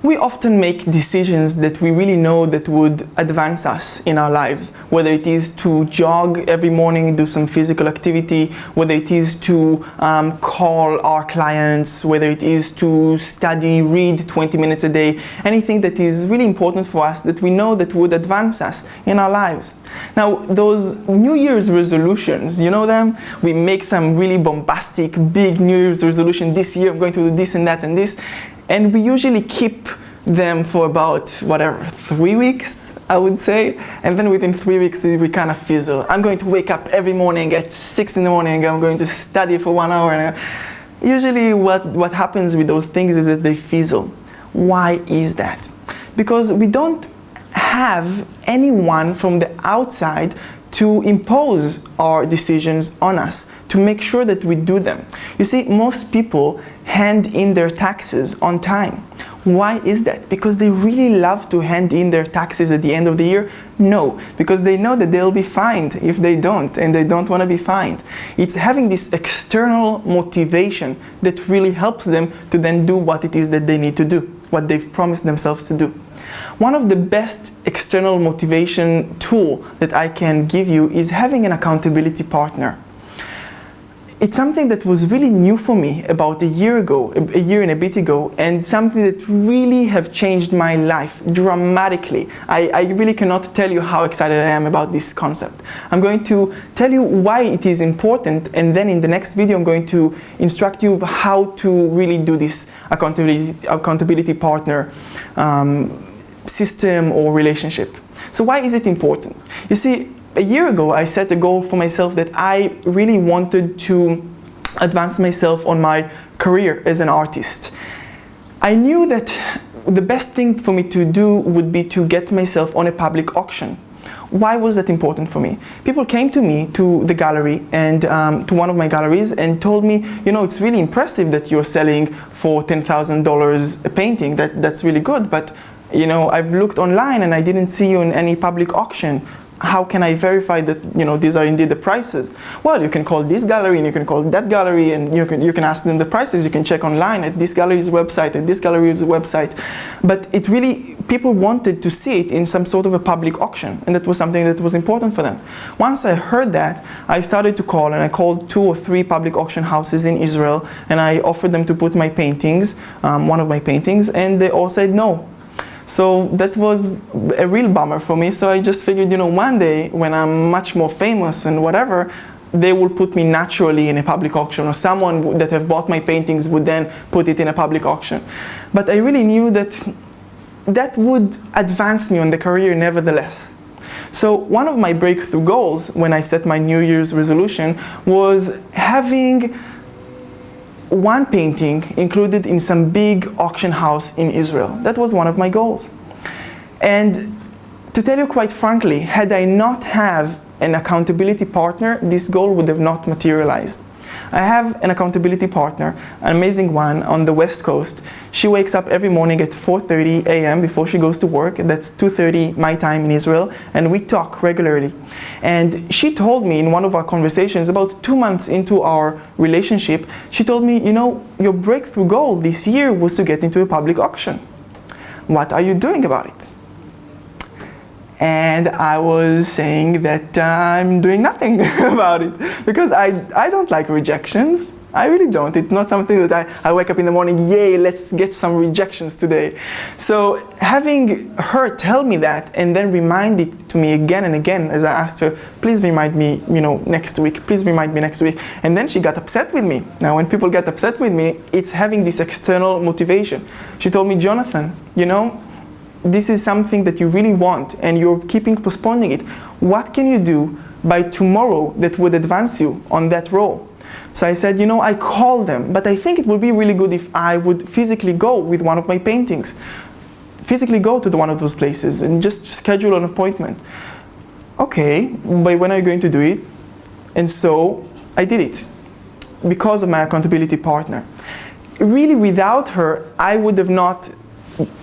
We often make decisions that we really know that would advance us in our lives, whether it is to jog every morning, do some physical activity, whether it is to call our clients, whether it is to study, read 20 minutes a day, anything that is really important for us that we know that would advance us in our lives. Now, those New Year's resolutions, you know them? We make some really bombastic, big New Year's resolution. This year I'm going to do this and that and this. And we usually keep them for about, 3 weeks, I would say. And then within 3 weeks, we kind of fizzle. I'm going to wake up every morning at 6 in the morning. I'm going to study for 1 hour. And usually what happens with those things is that they fizzle. Why is that? Because we don't have anyone from the outside to impose our decisions on us, to make sure that we do them. You see, most people hand in their taxes on time. Why is that? Because they really love to hand in their taxes at the end of the year? No, because they know that they'll be fined if they don't, and they don't want to be fined. It's having this external motivation that really helps them to then do what it is that they need to do, what they've promised themselves to do. One of the best external motivation tool that I can give you is having an accountability partner. It's something that was really new for me about a year and a bit ago, and something that really have changed my life dramatically. I really cannot tell you how excited I am about this concept. I'm going to tell you why it is important, and then in the next video I'm going to instruct you of how to really do this accountability partner system or relationship. So why is it important? You see, a year ago I set a goal for myself that I really wanted to advance myself on my career as an artist. I knew that the best thing for me to do would be to get myself on a public auction. Why was that important for me? People came to me, to the gallery, and to one of my galleries, and told me, you know, it's really impressive that you're selling for $10,000 a painting. That's really good, but you know, I've looked online and I didn't see you in any public auction. How can I verify that, you know, these are indeed the prices? Well, you can call this gallery and you can call that gallery, and you can ask them the prices. You can check online at this gallery's website, at this gallery's website. But it really, people wanted to see it in some sort of a public auction, and that was something that was important for them. Once I heard that, I started to call, and I called 2 or 3 public auction houses in Israel, and I offered them to put my paintings, one of my paintings, and they all said no. So that was a real bummer for me. So I just figured, you know, one day when I'm much more famous and whatever, they will put me naturally in a public auction, or someone that have bought my paintings would then put it in a public auction. But I really knew that that would advance me on the career nevertheless. So one of my breakthrough goals when I set my New Year's resolution was having one painting included in some big auction house in Israel. That was one of my goals. And to tell you quite frankly, had I not have an accountability partner, this goal would have not materialized. I have an accountability partner, an amazing one on the West Coast. She wakes up every morning at 4:30 a.m. before she goes to work. That's 2:30 my time in Israel, and we talk regularly. And she told me in one of our conversations, about 2 months into our relationship, she told me, you know, your breakthrough goal this year was to get into a public auction. What are you doing about it? And I was saying that I'm doing nothing about it, because I don't like rejections. I really don't. It's not something that I wake up in the morning, yay, let's get some rejections today. So having her tell me that and then remind it to me again and again, as I asked her, please remind me, you know, next week, please remind me next week. And then she got upset with me. Now when people get upset with me, it's having this external motivation. She told me, Jonathan, you know, this is something that you really want and you're keeping postponing it. What can you do by tomorrow that would advance you on that role? So I said, you know, I called them, but I think it would be really good if I would physically go with one of my paintings. Physically go to one of those places and just schedule an appointment. Okay, but when are you going to do it? And so I did it because of my accountability partner. Really, without her, I would have not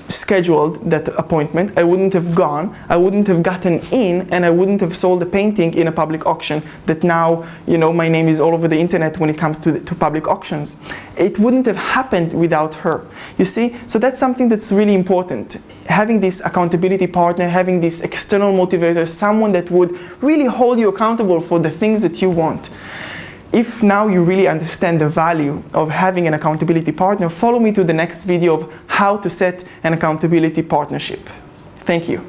scheduled that appointment, I wouldn't have gone, I wouldn't have gotten in, and I wouldn't have sold the painting in a public auction that now, you know, my name is all over the internet when it comes to public auctions. It wouldn't have happened without her. You see? So that's something that's really important. Having this accountability partner, having this external motivator, someone that would really hold you accountable for the things that you want. If now you really understand the value of having an accountability partner, follow me to the next video of how to set an accountability partnership. Thank you.